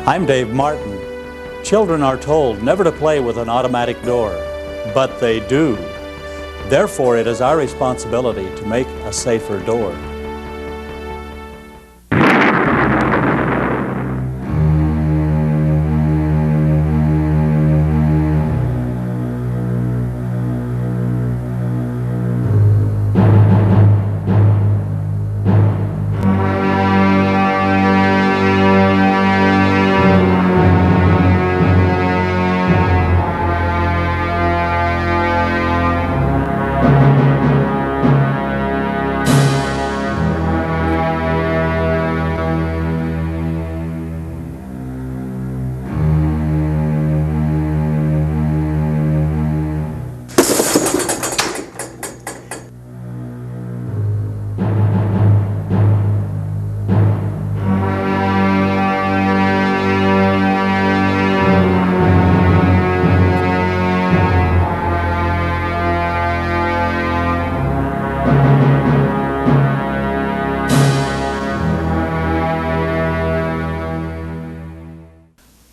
I'm Dave Martin. Children are told never to play with an automatic door, but they do. Therefore, it is our responsibility to make a safer door.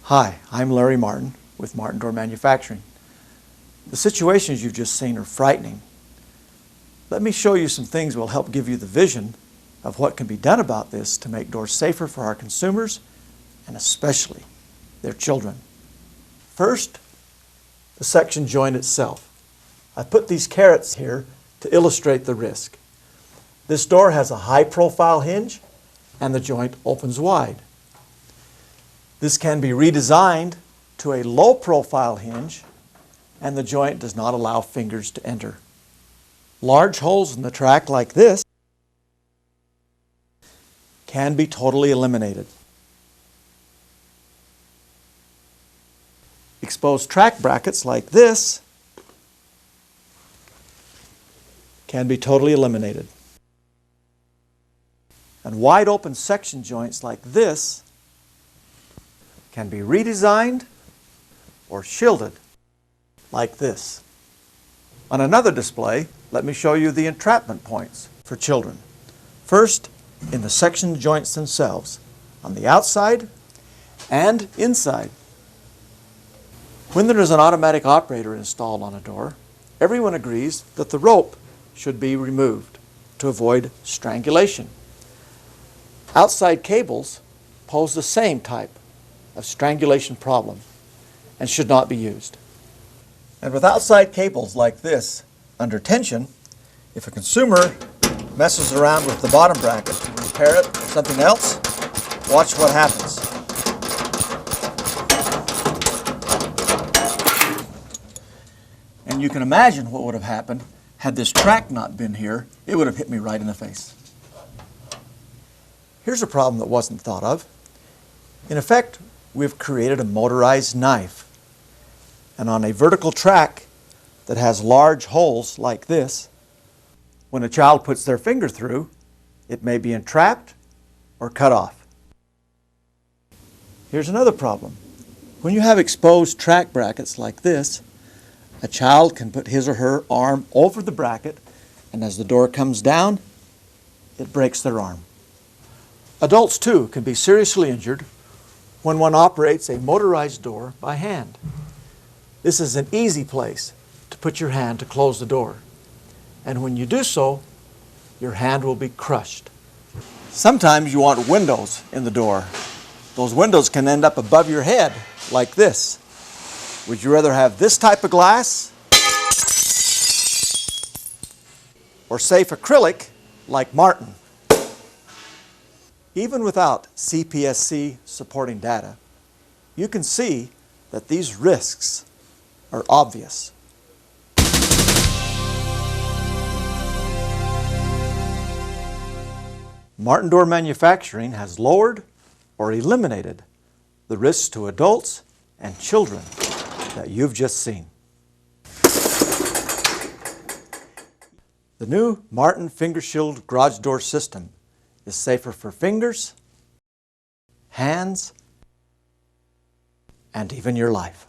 Hi, I'm Larry Martin with Martin Door Manufacturing. The situations you've just seen are frightening. Let me show you some things that will help give you the vision of what can be done about this to make doors safer for our consumers and especially their children. First, the section joint itself. I put these carrots here to illustrate the risk. This door has a high profile hinge and the joint opens wide. This can be redesigned to a low profile hinge and the joint does not allow fingers to enter. Large holes in the track like this can be totally eliminated. Exposed track brackets like this can be totally eliminated. And wide open section joints like this can be redesigned or shielded like this. On another display, let me show you the entrapment points for children. First, in the section joints themselves, on the outside and inside. When there is an automatic operator installed on a door, everyone agrees that the rope should be removed to avoid strangulation. Outside cables pose the same type of strangulation problem and should not be used. And with outside cables like this under tension, if a consumer messes around with the bottom bracket to repair it or something else, watch what happens. And you can imagine what would have happened had this track not been here. It would have hit me right in the face. Here's a problem that wasn't thought of. In effect, we've created a motorized knife. And on a vertical track that has large holes like this, when a child puts their finger through, it may be entrapped or cut off. Here's another problem. When you have exposed track brackets like this, a child can put his or her arm over the bracket, and as the door comes down, it breaks their arm. Adults, too, can be seriously injured when one operates a motorized door by hand. This is an easy place to put your hand to close the door. And when you do so, your hand will be crushed. Sometimes you want windows in the door. Those windows can end up above your head like this. Would you rather have this type of glass or safe acrylic like Martin? Even without CPSC supporting data, you can see that these risks are obvious. Martin Door Manufacturing has lowered or eliminated the risks to adults and children that you've just seen. The new Martin Finger Shield garage door system is safer for fingers, hands, and even your life.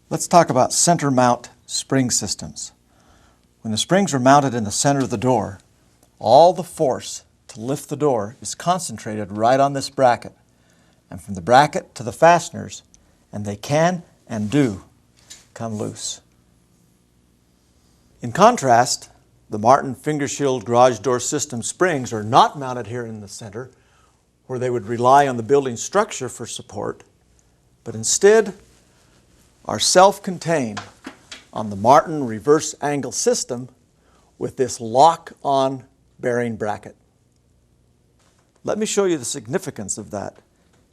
Let's talk about center mount spring systems. When the springs are mounted in the center of the door, all the force to lift the door is concentrated right on this bracket. and from the bracket to the fasteners, and they can and do come loose. In contrast, the Martin finger shield garage door system springs are not mounted here in the center, where they would rely on the building structure for support, but instead are self-contained on the Martin reverse angle system with this lock-on bearing bracket. Let me show you the significance of that.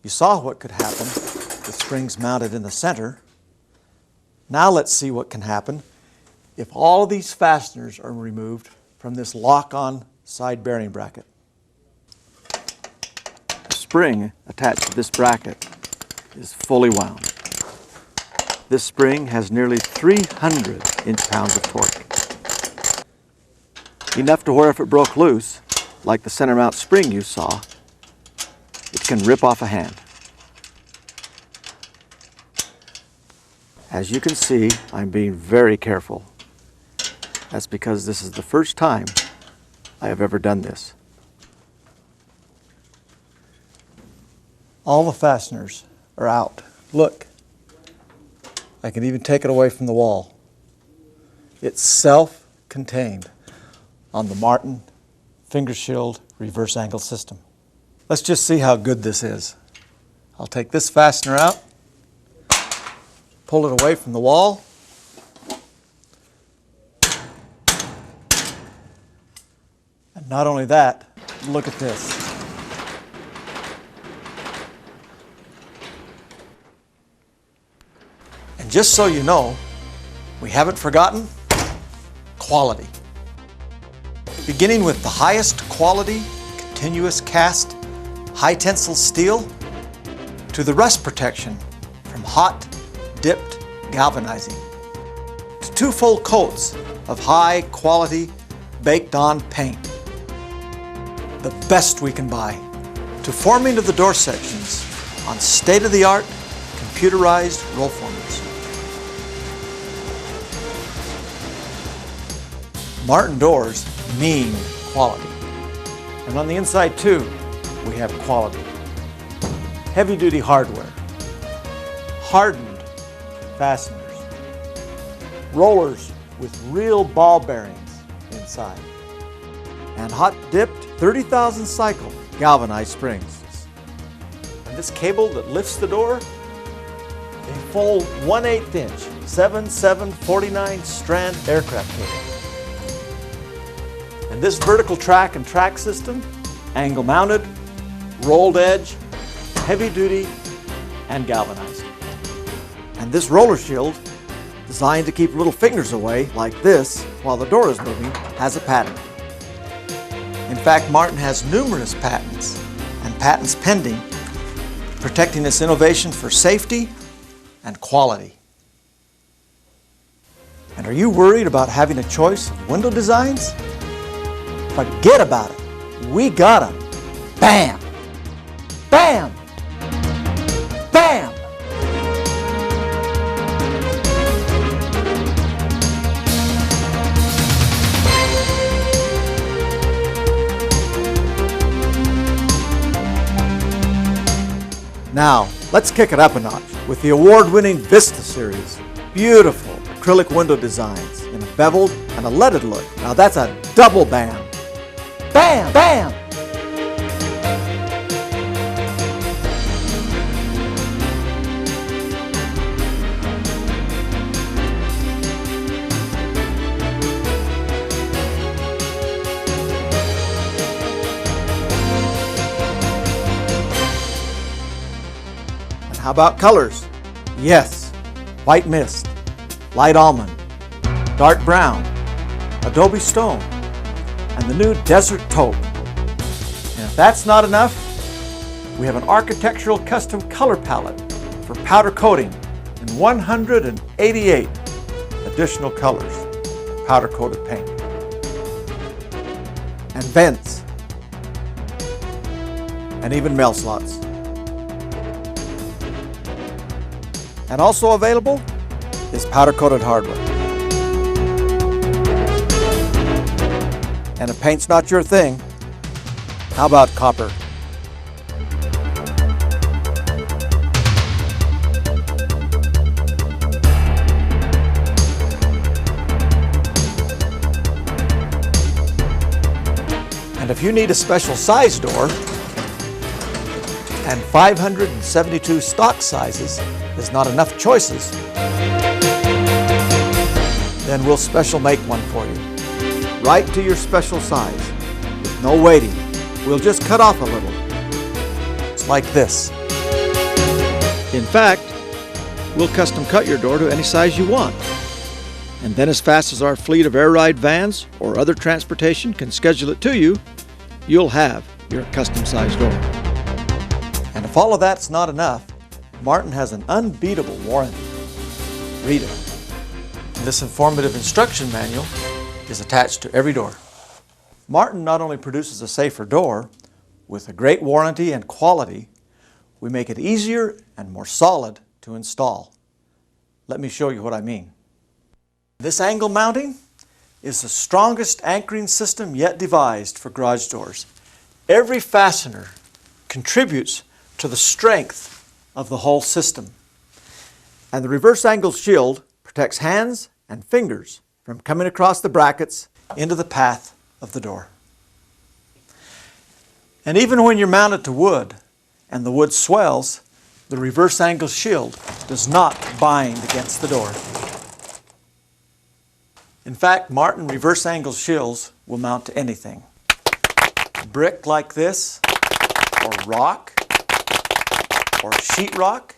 You saw what could happen with springs mounted in the center. Now let's see what can happen if all of these fasteners are removed from this lock-on side bearing bracket. The spring attached to this bracket is fully wound. This spring has nearly 300 inch-pounds of torque. Enough to where if it broke loose, like the center mount spring you saw, it can rip off a hand. As you can see, I'm being very careful. That's because this is the first time I have ever done this. All the fasteners are out. Look, I can even take it away from the wall. It's self-contained on the Martin finger shield reverse angle system. Let's just see how good this is. I'll take this fastener out, pull it away from the wall, and not only that, look at this. And just so you know, we haven't forgotten quality. Beginning with the highest quality, continuous cast, high tensile steel, to the rust protection from hot, dipped galvanizing, to 2 full coats of high quality baked on paint. The best we can buy, to forming of the door sections on state-of-the-art computerized roll formers. Martin doors mean quality. And on the inside too, we have quality. Heavy-duty hardware, hardened fasteners, rollers with real ball bearings inside, and hot-dipped 30,000 cycle galvanized springs. And this cable that lifts the door, a full 1/8 inch 7/7 strand aircraft cable. And this vertical track and track system, angle mounted, rolled edge, heavy duty, and galvanized. And this roller shield, designed to keep little fingers away like this while the door is moving, has a patent. In fact, Martin has numerous patents and patents pending, protecting this innovation for safety and quality. And are you worried about having a choice of window designs? Forget about it. We got them. Bam! Bam! Bam! Now, let's kick it up a notch with the award-winning Vista series. Beautiful acrylic window designs in a beveled and a leaded look. Now that's a double bam. Bam! Bam! And how about colors? Yes, white mist, light almond, dark brown, adobe stone, and the new desert taupe. And if that's not enough, we have an architectural custom color palette for powder coating in 188 additional colors of powder coated paint. And vents, and even mail slots. And also available is powder coated hardware. And if paint's not your thing, how about copper? And if you need a special size door, and 572 stock sizes is not enough choices, then we'll special make one for you. Right to your special size, with no waiting. We'll just cut off a little. It's like this. In fact, we'll custom cut your door to any size you want. And then as fast as our fleet of air ride vans or other transportation can schedule it to you, you'll have your custom sized door. And if all of that's not enough, Martin has an unbeatable warranty. Read it. This informative instruction manual is attached to every door. Martin not only produces a safer door, with a great warranty and quality, we make it easier and more solid to install. Let me show you what I mean. This angle mounting is the strongest anchoring system yet devised for garage doors. Every fastener contributes to the strength of the whole system. And the reverse angle shield protects hands and fingers from coming across the brackets into the path of the door. And even when you're mounted to wood and the wood swells, the reverse angle shield does not bind against the door. In fact, Martin reverse angle shields will mount to anything. Brick like this, or rock, or sheetrock,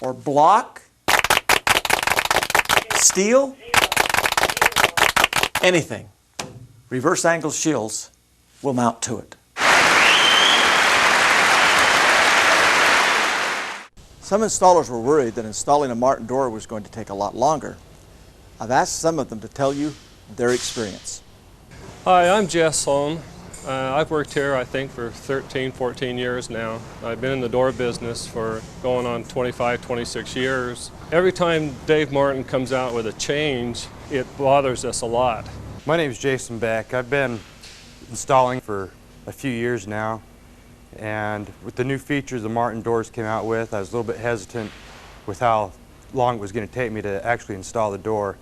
or block, steel, anything. Reverse angle shields will mount to it. Some installers were worried that installing a Martin door was going to take a lot longer. I've asked some of them to tell you their experience. Hi, I'm Jess Sloan. I've worked here, I think, for 13, 14 years now. I've been in the door business for going on 25, 26 years. Every time Dave Martin comes out with a change, it bothers us a lot. My name is Jason Beck. I've been installing for a few years now, and with the new features the Martin doors came out with, I was a little bit hesitant with how long it was going to take me to actually install the door.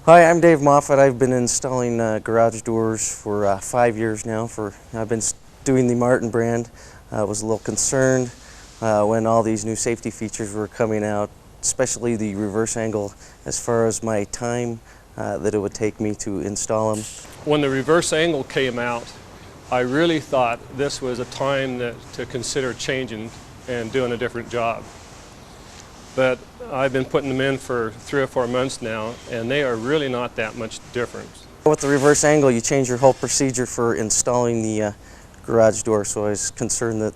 Hi, I'm Dave Moffat. I've been installing garage doors for 5 years now. I've been doing the Martin brand. I was a little concerned when all these new safety features were coming out, especially the reverse angle, as far as my time that it would take me to install them. When the reverse angle came out, I really thought this was a time to consider changing and doing a different job. But I've been putting them in for 3 or 4 months now, and they are really not that much different. With the reverse angle, you change your whole procedure for installing the garage door, so I was concerned that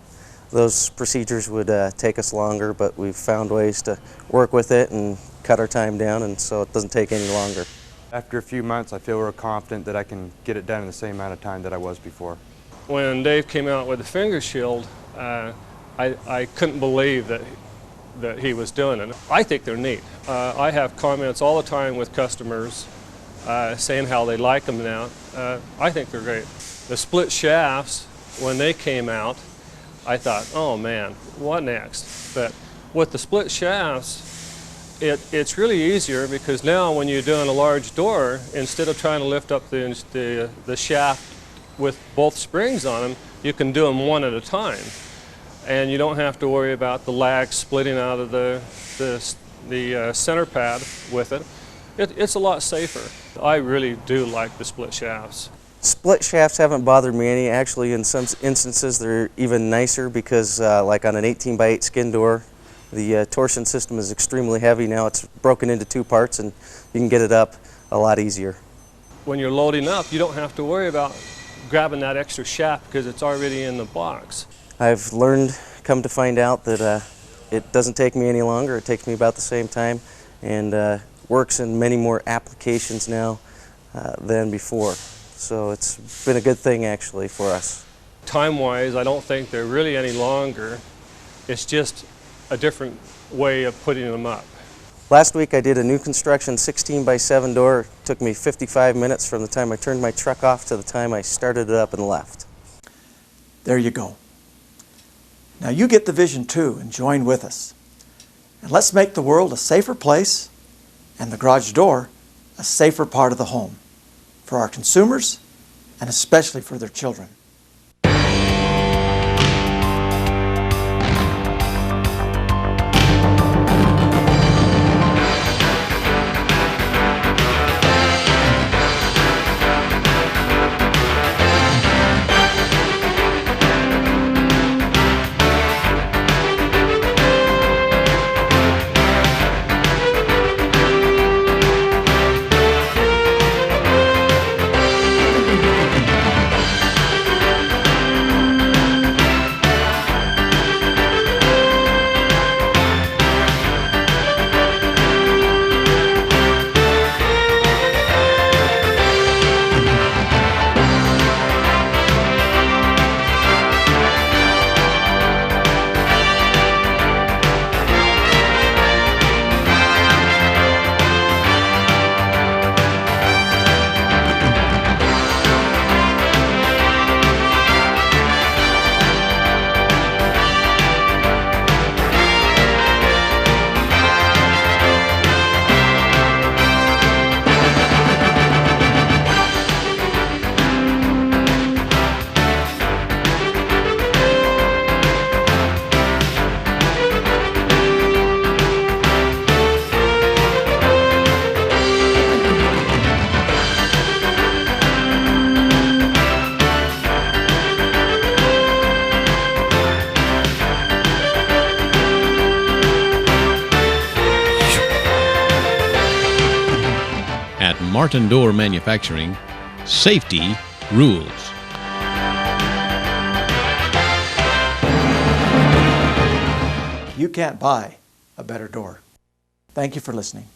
those procedures would take us longer, but we've found ways to work with it and cut our time down, and so it doesn't take any longer. After a few months, I feel real confident that I can get it done in the same amount of time that I was before. When Dave came out with the finger shield, I couldn't believe that he was doing it. I think they're neat. I have comments all the time with customers saying how they like them now. I think they're great. The split shafts, when they came out, I thought, oh man, what next? But with the split shafts, it's really easier, because now when you're doing a large door, instead of trying to lift up the shaft with both springs on them, you can do them one at a time. And you don't have to worry about the lag splitting out of the center pad with it. It's a lot safer. I really do like the split shafts. Split shafts haven't bothered me any. Actually, in some instances, they're even nicer because, like on an 18x8 skin door, the torsion system is extremely heavy. Now it's broken into 2 parts, and you can get it up a lot easier. When you're loading up, you don't have to worry about grabbing that extra shaft because it's already in the box. I've come to find out that it doesn't take me any longer. It takes me about the same time, and works in many more applications now than before. So it's been a good thing actually for us. Time-wise, I don't think they're really any longer. It's just a different way of putting them up. Last week I did a new construction 16x7 door. It took me 55 minutes from the time I turned my truck off to the time I started it up and left. There you go. Now you get the vision too and join with us. And let's make the world a safer place and the garage door a safer part of the home for our consumers and especially for their children. At Martin Door Manufacturing, safety rules. You can't buy a better door. Thank you for listening.